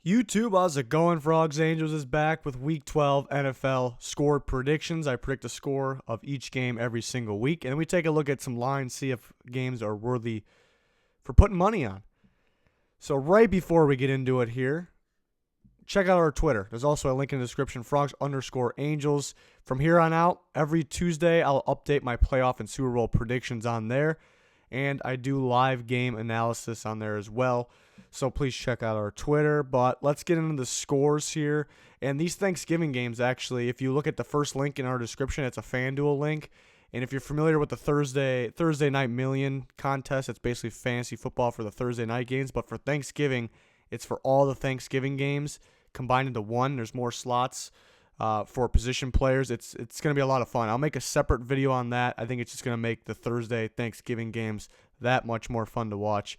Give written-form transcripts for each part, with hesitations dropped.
YouTube, how's it going? Frogs Angels is back with Week 12 NFL score predictions. I predict the score of each game every single week, and we take a look at some lines, see if games are worthy for putting money on. So right before we get into it here, check out our Twitter. There's also a link in the description, Frogs_Angels. From here on out, every Tuesday, I'll update my playoff and Super Bowl predictions on there, and I do live game analysis on there as well. So please check out our Twitter. But let's get into the scores here. And these Thanksgiving games, actually, if you look at the first link in our description, it's a FanDuel link. And if you're familiar with the Thursday Night Million contest, it's basically fantasy football for the Thursday night games. But for Thanksgiving, it's for all the Thanksgiving games combined into one. There's more slots for position players. It's going to be a lot of fun. I'll make a separate video on that. I think it's just going to make the Thursday Thanksgiving games that much more fun to watch.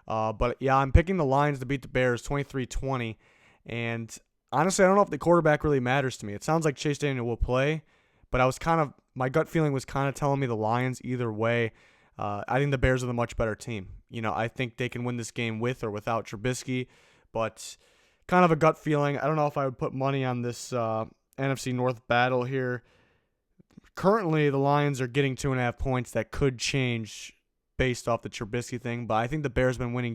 But yeah, I'm picking the Lions to beat the Bears 23-20. And honestly, I don't know if the quarterback really matters to me. It sounds like Chase Daniel will play, but my gut feeling was kind of telling me the Lions either way. I think the Bears are the much better team. I think they can win this game with or without Trubisky, but kind of a gut feeling. I don't know if I would put money on this NFC North battle here. Currently, the Lions are getting 2.5 points. That could change based off the Trubisky thing, but I think the Bears have been winning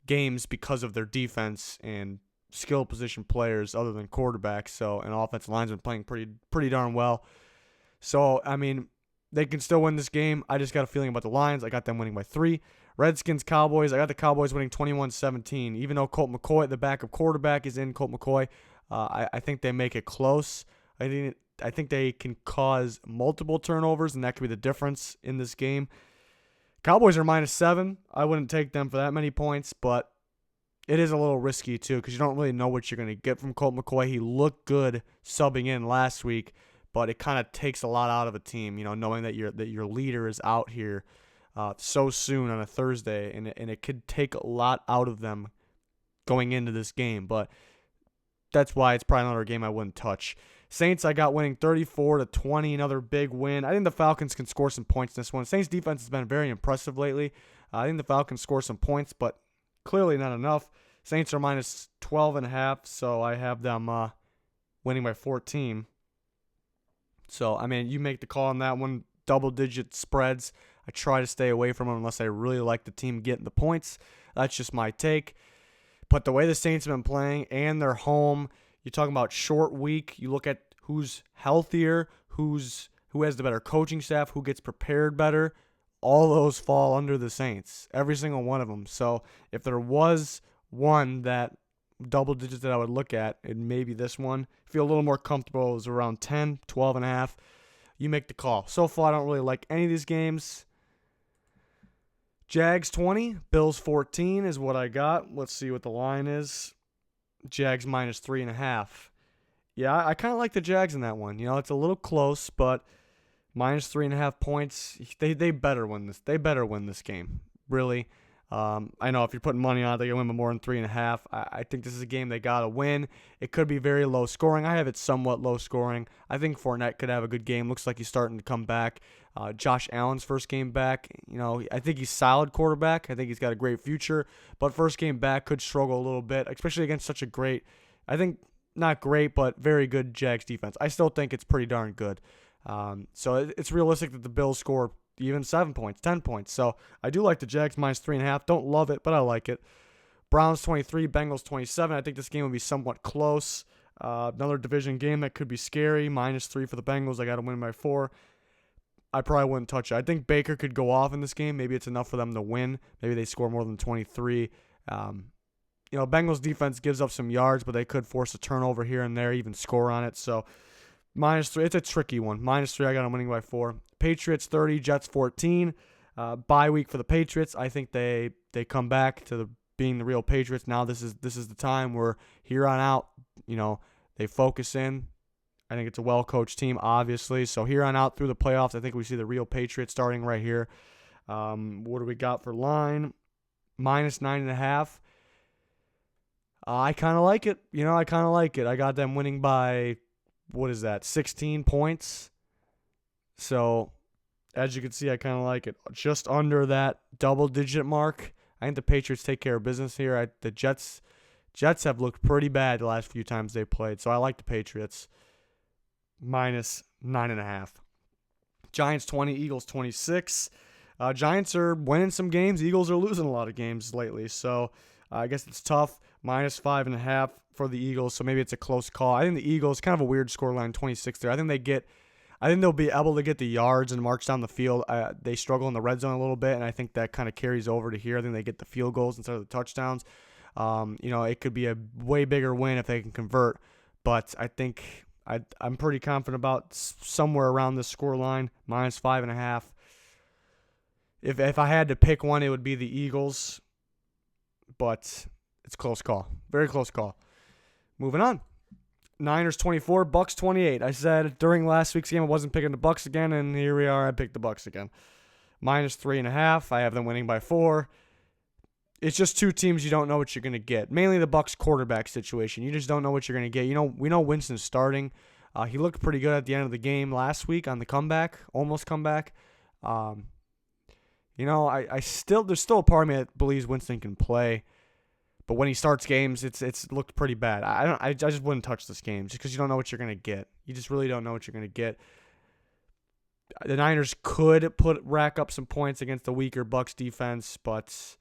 games because of their defense and skill position players other than quarterbacks. So, and offensive line's been playing pretty darn well. So, I mean, they can still win this game. I just got a feeling about the Lions. I got them winning by 3. Redskins, Cowboys. I got the Cowboys winning 21-17. Even though Colt McCoy, the backup quarterback, is in Colt McCoy, I think they make it close. I think they can cause multiple turnovers, and that could be the difference in this game. Cowboys are -7. I wouldn't take them for that many points, but it is a little risky too because you don't really know what you're going to get from Colt McCoy. He looked good subbing in last week, but it kind of takes a lot out of a team, knowing that your leader is out here so soon on a Thursday, and it could take a lot out of them going into this game. But that's why it's probably another game I wouldn't touch. Saints, I got winning 34-20, another big win. I think the Falcons can score some points in this one. Saints defense has been very impressive lately. I think the Falcons score some points, but clearly not enough. Saints are -12.5, so I have them winning by 14. So, I mean, you make the call on that one. Double-digit spreads. I try to stay away from them unless I really like the team getting the points. That's just my take. But the way the Saints have been playing and they're home, you're talking about short week. You look at who's healthier, who has the better coaching staff, who gets prepared better. All those fall under the Saints, every single one of them. So if there was one that double digits that I would look at, it may be this one. Feel a little more comfortable. It was around 10, 12.5. You make the call. So far, I don't really like any of these games. Jags 20, Bills 14 is what I got. Let's see what the line is. Jags -3.5. Yeah, I kind of like the Jags in that one. It's a little close, but -3.5 points. They better win this. They better win this game. Really. I know if you're putting money on it, they can win by more than 3.5. I think this is a game they gotta win. It could be very low scoring. I have it somewhat low scoring. I think Fournette could have a good game. Looks like he's starting to come back. Josh Allen's first game back. I think he's solid quarterback. I think he's got a great future, but first game back could struggle a little bit, especially against such a great, I think not great, but very good Jags defense. I still think it's pretty darn good. So it's realistic that the Bills score even 7 points, 10 points. So I do like the Jags -3.5. Don't love it, but I like it. Browns 23, Bengals 27. I think this game will be somewhat close. Another division game that could be scary. -3 for the Bengals. I got to win by 4. I probably wouldn't touch it. I think Baker could go off in this game. Maybe it's enough for them to win. Maybe they score more than 23. Bengals defense gives up some yards, but they could force a turnover here and there, even score on it. So -3, it's a tricky one. -3, I got them winning by 4. Patriots 30, Jets 14. Bye week for the Patriots. I think they come back to being the real Patriots. Now this is the time where here on out, they focus in. I think it's a well-coached team, obviously. So here on out through the playoffs, I think we see the real Patriots starting right here. What do we got for line? -9.5. I kind of like it. I kind of like it. I got them winning by, 16 points. So, as you can see, I kind of like it. Just under that double-digit mark. I think the Patriots take care of business here. The Jets Jets have looked pretty bad the last few times they played, so I like the Patriots. Minus 9.5. Giants 20, Eagles 26. Giants are winning some games. Eagles are losing a lot of games lately, so I guess it's tough. Minus 5.5 for the Eagles, so maybe it's a close call. I think the Eagles, kind of a weird scoreline, 26 there. I think they'll be able to get the yards and march down the field. They struggle in the red zone a little bit, and I think that kind of carries over to here. I think they get the field goals instead of the touchdowns. It could be a way bigger win if they can convert, but I think I'm pretty confident about somewhere around this scoreline, minus 5.5. If I had to pick one, it would be the Eagles, but it's a close call. Very close call. Moving on. Niners 24, Bucks 28. I said during last week's game I wasn't picking the Bucks again, and here we are. I picked the Bucks again. Minus 3.5. I have them winning by 4. It's just two teams you don't know what you're going to get. Mainly the Bucks quarterback situation. You just don't know what you're going to get. We know Winston's starting. He looked pretty good at the end of the game last week on the comeback, almost comeback. There's still a part of me that believes Winston can play. But when he starts games, it's looked pretty bad. I just wouldn't touch this game just because you don't know what you're gonna get. You just really don't know what you're gonna get. The Niners could rack up some points against the weaker Bucks defense, but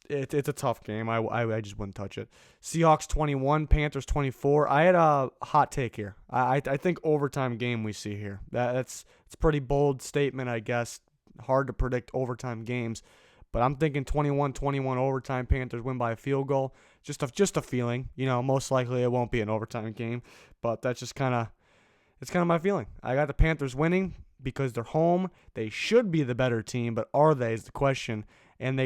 it's a tough game. I just wouldn't touch it. Seahawks 21, Panthers 24. I had a hot take here. I think overtime game we see here. It's a pretty bold statement, I guess. Hard to predict overtime games. But I'm thinking 21-21 overtime. Panthers win by a field goal. Just a feeling. Most likely it won't be an overtime game. But that's just it's kind of my feeling. I got the Panthers winning because they're home. They should be the better team, but are they is the question. And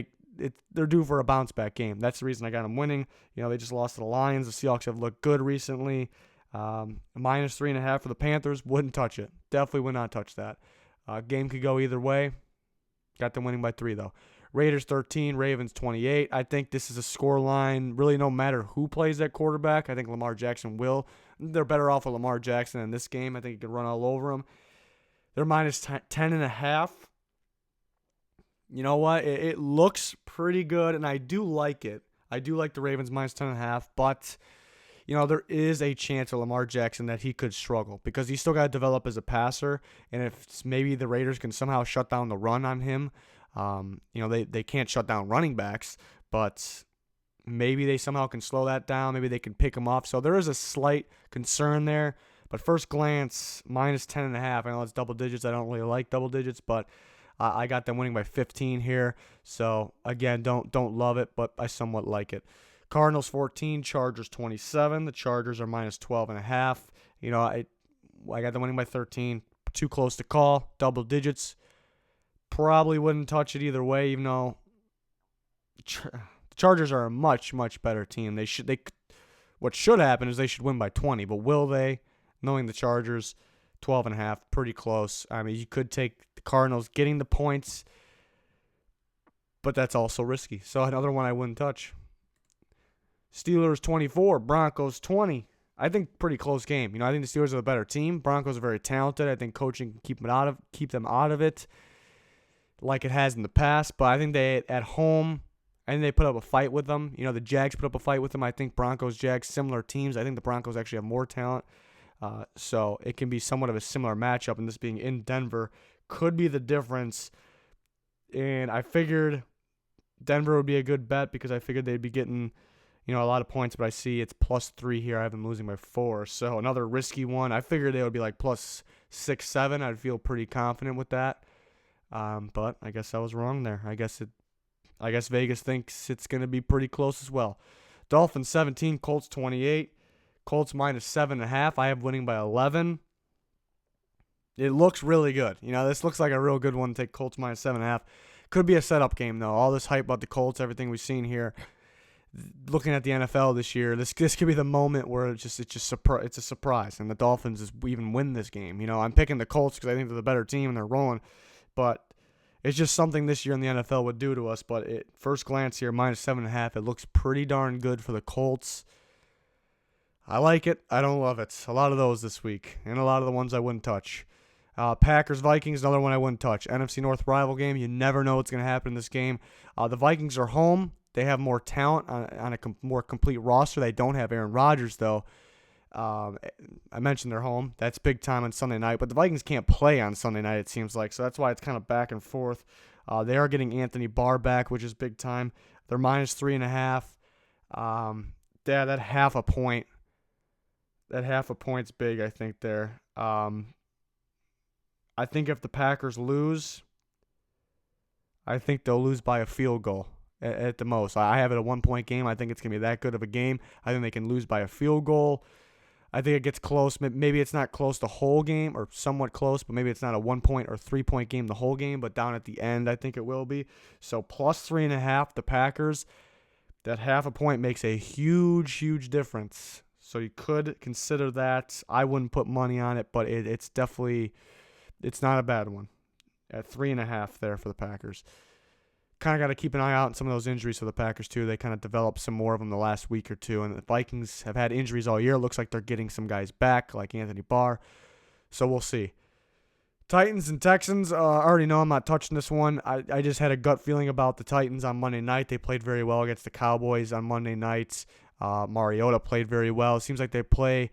they're due for a bounce back game. That's the reason I got them winning. They just lost to the Lions. The Seahawks have looked good recently. Minus 3.5 for the Panthers. Wouldn't touch it. Definitely would not touch that. Game could go either way. Got them winning by 3 though. Raiders 13, Ravens 28. I think this is a score line. Really, no matter who plays at quarterback, I think Lamar Jackson will. They're better off with Lamar Jackson in this game. I think he could run all over him. They're minus 10.5. You know what? It looks pretty good, and I do like it. I do like the Ravens minus 10.5, but there is a chance of Lamar Jackson that he could struggle because he's still got to develop as a passer, and if maybe the Raiders can somehow shut down the run on him. They can't shut down running backs, but maybe they somehow can slow that down. Maybe they can pick him off. So there is a slight concern there. But first glance, minus 10.5. I know it's double digits. I don't really like double digits, but I got them winning by 15 here. So again, don't love it, but I somewhat like it. Cardinals 14, Chargers 27. The Chargers are minus 12.5. I got them winning by 13. Too close to call. Double digits. Probably wouldn't touch it either way, even though the Chargers are a much, much better team. What should happen is they should win by 20, but will they? Knowing the Chargers, 12.5, pretty close. I mean, you could take the Cardinals getting the points, but that's also risky. So another one I wouldn't touch. Steelers 24, Broncos 20. I think pretty close game. I think the Steelers are the better team. Broncos are very talented. I think coaching can keep them out of it, like it has in the past. But I think they at home, they put up a fight with them. The Jags put up a fight with them. I think Broncos, Jags, similar teams. I think the Broncos actually have more talent. So it can be somewhat of a similar matchup, and this being in Denver could be the difference. And I figured Denver would be a good bet because I figured they'd be getting a lot of points, but I see it's +3 here. I have them losing by 4. So another risky one. I figured they would be like +6, 7. I'd feel pretty confident with that. But I guess I was wrong there. I guess Vegas thinks it's going to be pretty close as well. Dolphins 17, Colts 28. Colts minus 7.5. I have winning by 11. It looks really good. This looks like a real good one to take Colts minus 7.5. Could be a setup game, though. All this hype about the Colts, everything we've seen here. Looking at the NFL this year, this could be the moment where it's a surprise, and the Dolphins even win this game. I'm picking the Colts because I think they're the better team and they're rolling, but it's just something this year in the NFL would do to us. But first glance here, minus 7.5, it looks pretty darn good for the Colts. I like it. I don't love it. A lot of those this week, and a lot of the ones I wouldn't touch. Packers, Vikings, another one I wouldn't touch. NFC North rival game. You never know what's going to happen in this game. The Vikings are home. They have more talent on a more complete roster. They don't have Aaron Rodgers, though. I mentioned they're home. That's big time on Sunday night. But the Vikings can't play on Sunday night, it seems like. So that's why it's kind of back and forth. They are getting Anthony Barr back, which is big time. They're -3.5. Yeah, that half a point. That half a point's big, I think, there. I think if the Packers lose, I think they'll lose by a field goal at the most. I have it a 1-point game. I think it's going to be that good of a game. I think they can lose by a field goal. I think it gets close. Maybe it's not close the whole game or somewhat close, but maybe it's not a 1-point or 3-point game the whole game, but down at the end, I think it will be. So +3.5, the Packers. That half a point makes a huge, huge difference. So you could consider that. I wouldn't put money on it, but it's definitely, it's not a bad one. At 3.5 there for the Packers. Kind of got to keep an eye out on some of those injuries for the Packers, too. They kind of developed some more of them the last week or two. And the Vikings have had injuries all year. It looks like they're getting some guys back, like Anthony Barr. So we'll see. Titans and Texans, I already know I'm not touching this one. I just had a gut feeling about the Titans on Monday night. They played very well against the Cowboys on Monday nights. Mariota played very well. It seems like they play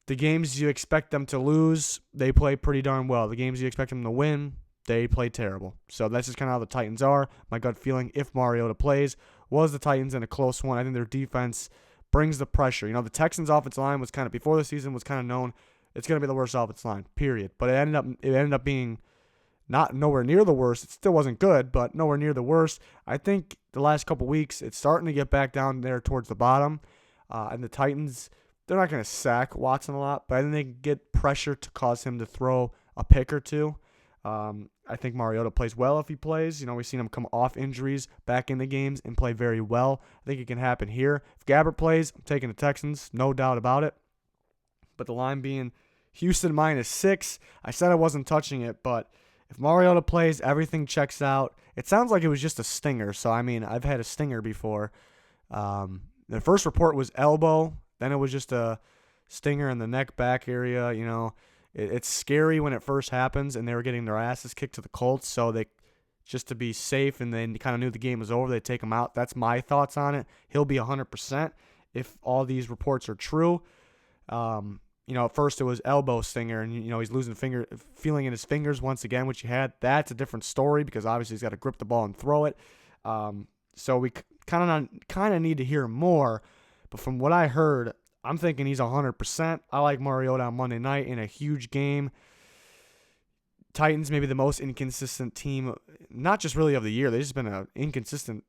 the games you expect them to lose, they play pretty darn well. The games you expect them to win, they play terrible. So that's just kind of how the Titans are. My gut feeling, if Mariota plays, was the Titans in a close one. I think their defense brings the pressure. You know, the Texans' offensive line was kind of, before the season, was kind of known it's going to be the worst offensive line, period. But it ended up being not nowhere near the worst. It still wasn't good, but nowhere near the worst. I think the last couple weeks, it's starting to get back down there towards the bottom. And the Titans, they're not going to sack Watson a lot, but I think they can get pressure to cause him to throw a pick or two. I think Mariota plays well if he plays. You know, we've seen him come off injuries back in the games and play very well. I think it can happen here. If Gabbert plays, I'm taking the Texans, no doubt about it. But the line being Houston -6, I said I wasn't touching it, but if Mariota plays, everything checks out. It sounds like it was just a stinger. So, I mean, I've had a stinger before. The first report was elbow. Then it was just a stinger in the neck back area. You know, it's scary when it first happens, and they were getting their asses kicked to the Colts. So they, just to be safe, and they kind of knew the game was over, they take him out. That's my thoughts on it. He'll be 100% if all these reports are true. You know, at first it was elbow stinger, and, you know, he's losing feeling in his fingers once again, which he had. That's a different story because obviously he's got to grip the ball and throw it. So we kind of need to hear more. But from what I heard, I'm thinking he's 100%. I like Mariota on Monday night in a huge game. Titans maybe the most inconsistent team, not just really of the year. They've just been an inconsistent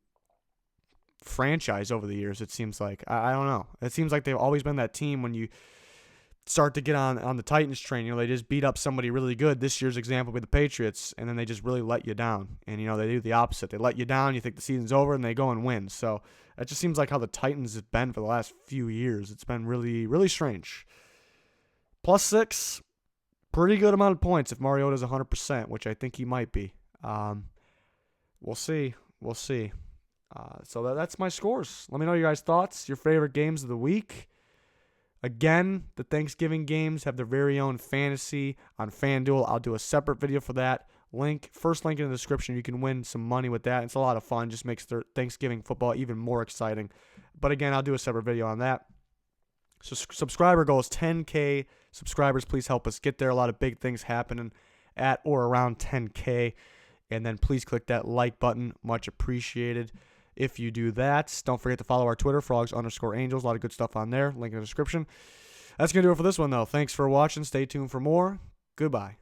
franchise over the years, it seems like. I don't know. It seems like they've always been that team when you start to get on the Titans train. You know, they just beat up somebody really good. This year's example would be the Patriots, and then they just really let you down. And, you know, they do the opposite. They let you down, you think the season's over, and they go and win. So it just seems like how the Titans have been for the last few years. It's been really, really strange. +6, pretty good amount of points if Mariota's 100%, which I think he might be. We'll see. We'll see. So that's my scores. Let me know your guys' thoughts, your favorite games of the week. Again, the Thanksgiving games have their very own fantasy on FanDuel. I'll do a separate video for that. First link in the description. You can win some money with that. It's a lot of fun. Just makes their Thanksgiving football even more exciting. But again, I'll do a separate video on that. So subscriber goal is 10K subscribers. Please help us get there. A lot of big things happening at or around 10K. And then please click that like button. Much appreciated. If you do that, don't forget to follow our Twitter, frogs_angels. A lot of good stuff on there. Link in the description. That's going to do it for this one, though. Thanks for watching. Stay tuned for more. Goodbye.